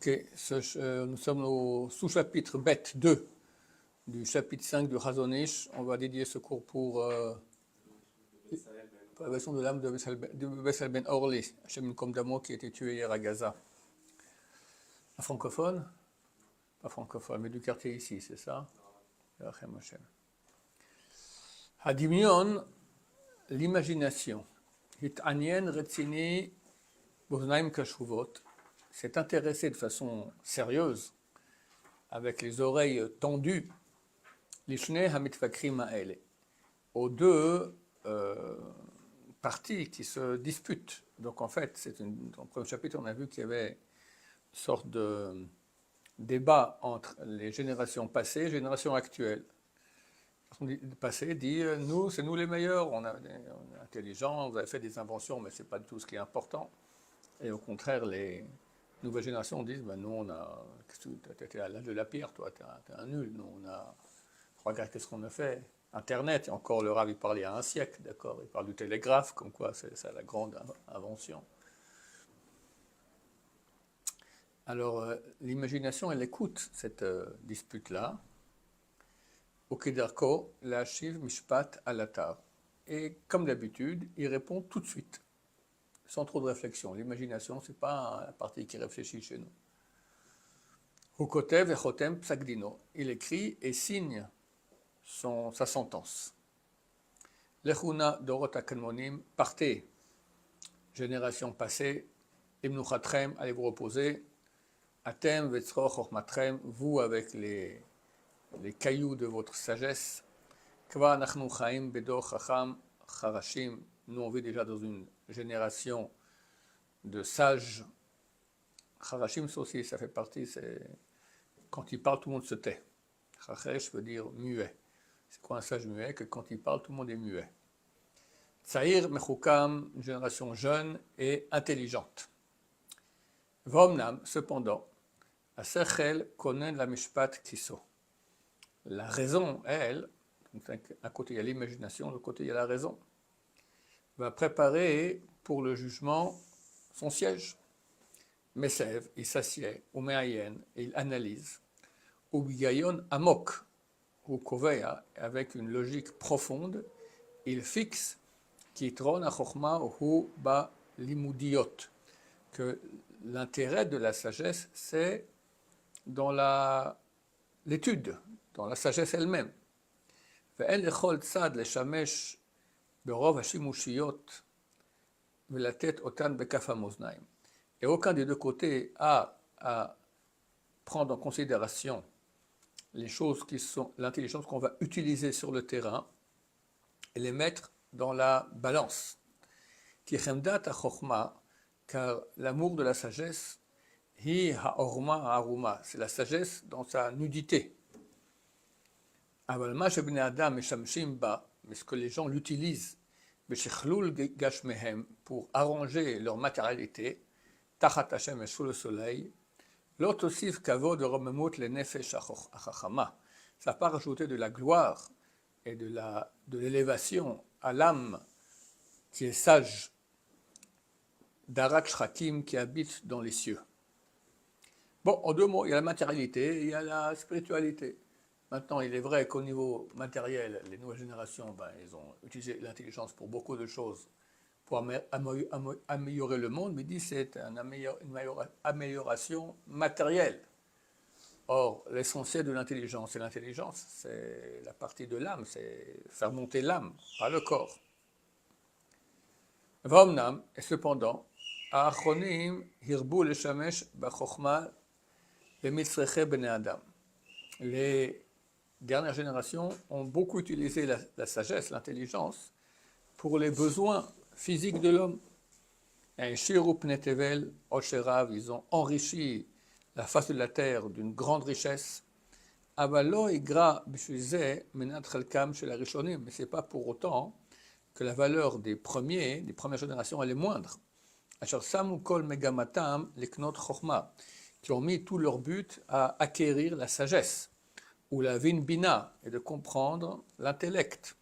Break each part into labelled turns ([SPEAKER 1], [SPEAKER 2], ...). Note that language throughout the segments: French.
[SPEAKER 1] Ok, nous sommes au sous-chapitre Bet 2 du chapitre 5 du Chazon Ish. On va dédier ce cours pour la version de l'âme de Bessel Ben Orli, Hachem Kom Damo, qui a été tué hier à Gaza. Un francophone? Pas francophone, mais du quartier ici, c'est ça? Hadimion, l'imagination. Hit'anien retzini boznaim kashuvot. S'est intéressé de façon sérieuse, avec les oreilles tendues, l'ishne hamitfakrim ha'ele, aux deux parties qui se disputent. Donc en fait, dans le premier chapitre, on a vu qu'il y avait une sorte de débat entre les générations passées et les générations actuelles. Le passé dit, c'est nous les meilleurs, on est intelligents, vous avez fait des inventions, mais ce n'est pas du tout ce qui est important. Et au contraire, les nouvelles générations disent, nous, tu étais à l'âge de la pierre, toi, tu es un nul. Nous, regarde qu'est-ce qu'on a fait. Internet, et encore le Rav, il parlait il y a un siècle, d'accord, il parle du télégraphe, comme quoi c'est ça la grande invention. Alors, l'imagination, elle écoute cette dispute-là. Okedarko, la shiv mishpat alatar. Et comme d'habitude, il répond tout de suite, sans trop de réflexion. L'imagination, ce n'est pas la partie qui réfléchit chez nous. Hukotev echotem psakdino. Il écrit et signe sa sentence. Lechuna dorot akanmonim, partez, génération passée, imnuchatrem, allez vous reposer, atem vetzro chochmatrem, vous avec les cailloux de votre sagesse, kva nachnu chaim bedor chacham charashim, nous on vit déjà dans une génération de sages. Charashim, ça aussi, ça fait partie, c'est quand il parle, tout le monde se tait. Chachesh veut dire muet. C'est quoi un sage muet? Que quand il parle, tout le monde est muet. Tsaïr mechukam, une génération jeune et intelligente. Vomnam, cependant, asechel konen la mishpat kiso. La raison, elle, d'un côté il y a l'imagination, de l'autre côté il y a la raison, va préparer pour le jugement son siège. Mesev, il s'assied, ou meayen, et il analyse, ou bigayon amok, ou koveya, avec une logique profonde, il fixe kitron achokma ou ba limudiot, que l'intérêt de la sagesse, c'est dans l'étude, dans la sagesse elle-même. ואין לכל צד לשמש ברוב השימושיות ולתת אותן בכף המאזניים. Et aucun des deux côtés a à prendre en considération les choses qui sont l'intelligence qu'on va utiliser sur le terrain et les mettre dans la balance. Ki chemdat ha-chokhma, car l'amour de la sagesse, hi ha-orma ha-aruma, c'est la sagesse dans sa nudité. Mais ce que les gens l'utilisent pour arranger leur matérialité, tachat Hashem et sous le soleil, l'otosif kavod romemut le nefesh achachama. Ça n'a pas rajouté de la gloire et de l'élévation à l'âme qui est sage, d'arat shrakim qui habite dans les cieux. Bon, en deux mots, il y a la matérialité et il y a la spiritualité. Maintenant, il est vrai qu'au niveau matériel, les nouvelles générations, ils ont utilisé l'intelligence pour beaucoup de choses, pour améliorer le monde, mais il dit que c'est une amélioration matérielle. Or, l'essentiel de l'intelligence, c'est la partie de l'âme, c'est faire monter l'âme, pas le corps. Vomnam, et cependant, Achonim hirbu le shamesh bachokma le mitzreche bnei adam. Les dernières générations ont beaucoup utilisé la sagesse, l'intelligence, pour les besoins physiques de l'homme. Ils ont enrichi la face de la terre d'une grande richesse. Mais ce n'est pas pour autant que la valeur des premières générations, elle est moindre. Qui ont mis tout leur but à acquérir la sagesse, ou la vin bina, et de comprendre l'intellect.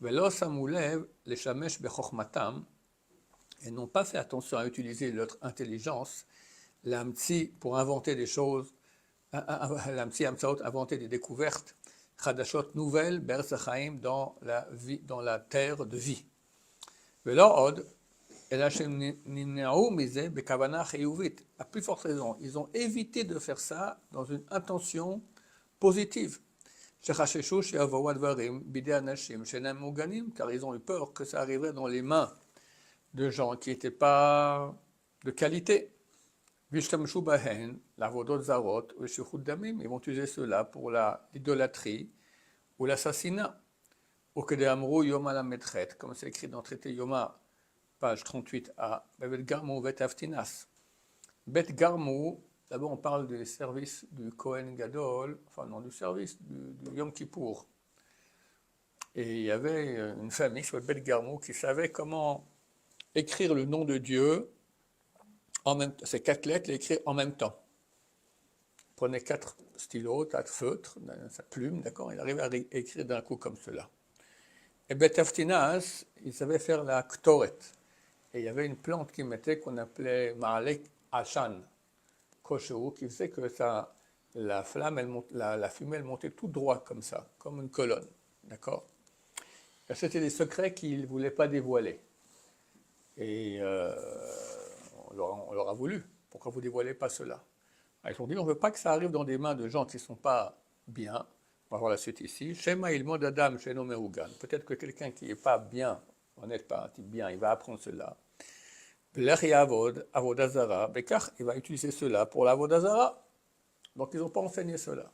[SPEAKER 1] Velo samulev les shamesh bechokhmatam, et n'ont pas fait attention à utiliser leur intelligence, l'amtsi pour inventer des choses, l'amtsi amtsaot, inventer des découvertes, chadashot nouvelles, be'eretz hachaim, dans la vie, dans la terre de vie. Velo od, אלא שהם נמנעו מזה בכוונה חיובית. À plus forte raison, ils ont évité de faire ça dans une intention positive. שחששו שיבואו הדברים בידי אנשים שאינם מוגנים, car ils ont eu peur que ça arriverait dans les mains de gens qui n'étaient pas de qualité. וישתמשו בהן לעבודות זרות ושפיכות דמים, ils vont utiliser cela pour l'idolâtrie ou l'assassinat. וכדי אמרו יום הל"ח, comme c'est écrit dans le traité Yoma, page 38a, Bet Garmou, Bet Aftinas. Bet Garmou, d'abord on parle des services du Kohen Gadol, enfin non, du service du Yom Kippour. Et il y avait une famille sur Bet Garmou qui savait comment écrire le nom de Dieu, en même temps, ces 4 lettres, les écrire en même temps. Il prenait 4 stylos, 4 feutres, sa plume, d'accord, il arrivait à écrire d'un coup comme cela. Et Bet Aftinas, il savait faire la Ktoret. Et il y avait une plante qu'ils mettaient qu'on appelait Ma'alek Ashan, Kosheru, qui faisait que ça, la flamme, la fumée, elle montait tout droit comme ça, comme une colonne. D'accord? C'était des secrets qu'ils ne voulaient pas dévoiler. Et on leur a voulu. Pourquoi vous ne dévoilez pas cela? Ils ont dit on ne veut pas que ça arrive dans des mains de gens qui ne sont pas bien. On va voir la suite ici. Shema ilmod adam sheno merugan. Peut-être que quelqu'un qui n'est pas bien, honnête, pas un type bien, il va apprendre cela. L'ech yavod, avodazara, bekach, il va utiliser cela pour l'avodazara. Donc ils n'ont pas enseigné cela.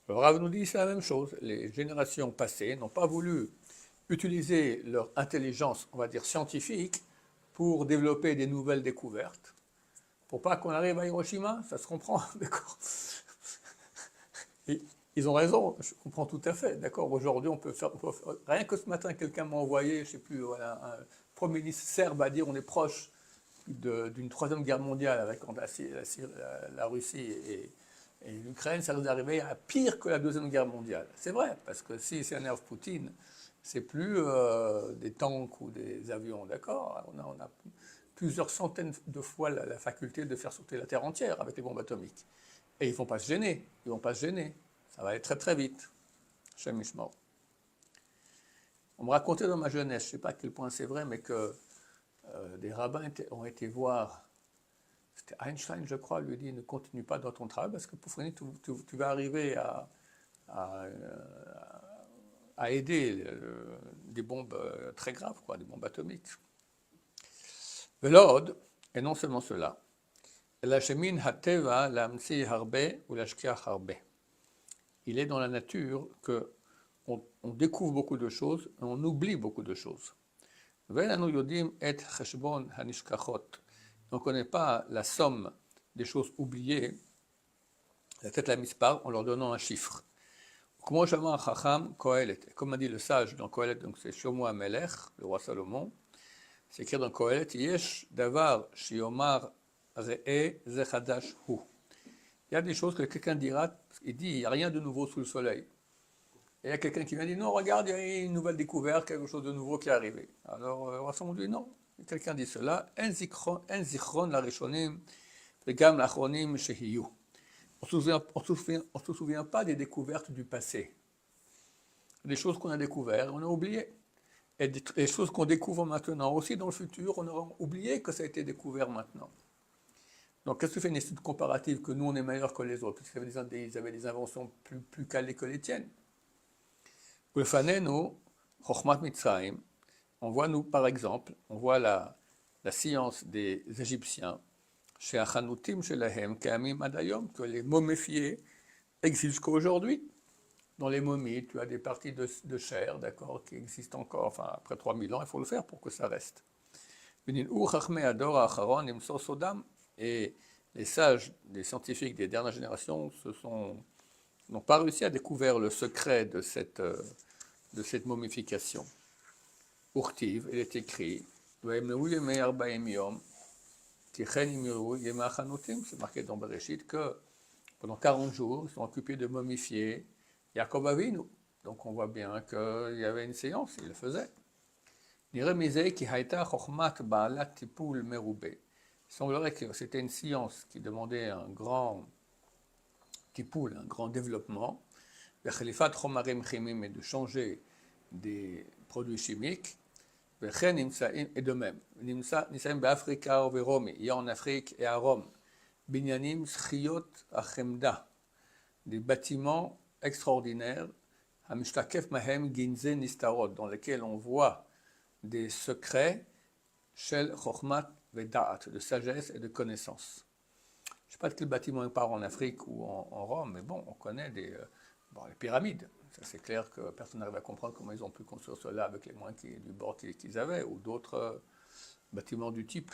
[SPEAKER 1] Le Rav nous dit c'est la même chose. Les générations passées n'ont pas voulu utiliser leur intelligence, on va dire scientifique, pour développer des nouvelles découvertes. Pour pas qu'on arrive à Hiroshima, ça se comprend, d'accord. Ils ont raison, je comprends tout à fait, d'accord. Aujourd'hui, on peut faire. Rien que ce matin, quelqu'un m'a envoyé, je ne sais plus, voilà, un premier ministre serbe à dire on est proche d'une 3e guerre mondiale avec la Russie et l'Ukraine, ça nous arrivait à pire que la 2e guerre mondiale. C'est vrai, parce que si c'est un énerve Poutine, c'est plus des tanks ou des avions, d'accord. On a plusieurs centaines de fois la faculté de faire sauter la Terre entière avec les bombes atomiques. Et ils ne vont pas se gêner, ils ne vont pas se gêner. Ça va aller très très vite. Shem Mishmor. On me racontait dans ma jeunesse, je ne sais pas à quel point c'est vrai, mais que des rabbins ont été voir, c'était Einstein je crois, lui dit ne continue pas dans ton travail parce que pour finir tu vas arriver à aider des bombes très graves, quoi, des bombes atomiques. Velod, et non seulement cela, la shemin hateva lamsi harbe ou lashkiach harbe. Il est dans la nature qu'on découvre beaucoup de choses et on oublie beaucoup de choses. On ne connaît pas la somme des choses oubliées, la tête la mispar, en leur donnant un chiffre. Comme a dit le sage dans Kohelet, donc c'est Shlomo HaMelech, le roi Salomon, c'est écrit dans Kohelet, Yesh davar shiomar re'e zechadash hu. Il y a des choses que quelqu'un dira, il dit, il n'y a rien de nouveau sous le soleil. Et il y a quelqu'un qui vient dire, non, regarde, il y a une nouvelle découverte, quelque chose de nouveau qui est arrivé. Alors, on dit, non. Et quelqu'un dit cela, en zichron la rishonim, vegam l'achronim shehiyu. On ne se souvient pas des découvertes du passé. Des choses qu'on a découvertes, on a oublié. Et des choses qu'on découvre maintenant aussi dans le futur, on aura oublié que ça a été découvert maintenant. Donc, qu'est-ce que fait une étude comparative que nous, on est meilleurs que les autres? Parce qu'ils avaient des inventions plus calées que les tiennes. On voit, nous, par exemple, on voit la science des Égyptiens, chez Achanutim, chez Lahem, Kamim Adayom, que les momifiés existent jusqu'à aujourd'hui. Dans les momies, tu as des parties de chair, d'accord, qui existent encore, enfin, après 3000 ans, il faut le faire pour que ça reste. Et les sages, les scientifiques des dernières générations n'ont pas réussi à découvrir le secret de cette momification. Urtiv, il est écrit, c'est marqué dans Bereshit que pendant 40 jours, ils sont occupés de momifier Yaakov Avinu. Donc on voit bien qu'il y avait une séance, il le faisait. Il semblerait que c'était une science qui demandait un grand tipoul, un grand développement, et de changer des produits chimiques, et de même. Il y a en Afrique et à Rome, binyanim schiot achemda, des bâtiments extraordinaires, hamishtakef mahem ginze nistarot, dans lesquels on voit des secrets shel chokhmat ve'da'at, de sagesse et de connaissance. Je ne sais pas de quel bâtiment on parle en Afrique ou en Rome, mais bon, on connaît les pyramides. Ça, c'est clair que personne n'arrive à comprendre comment ils ont pu construire cela avec les moyens du bord qu'ils avaient, ou d'autres bâtiments du type.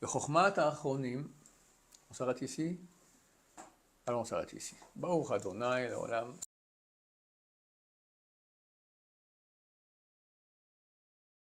[SPEAKER 1] Le chokhmat ha'achronim, on s'arrête ici? Allons, on s'arrête ici. Baruch Adonai, l'olam.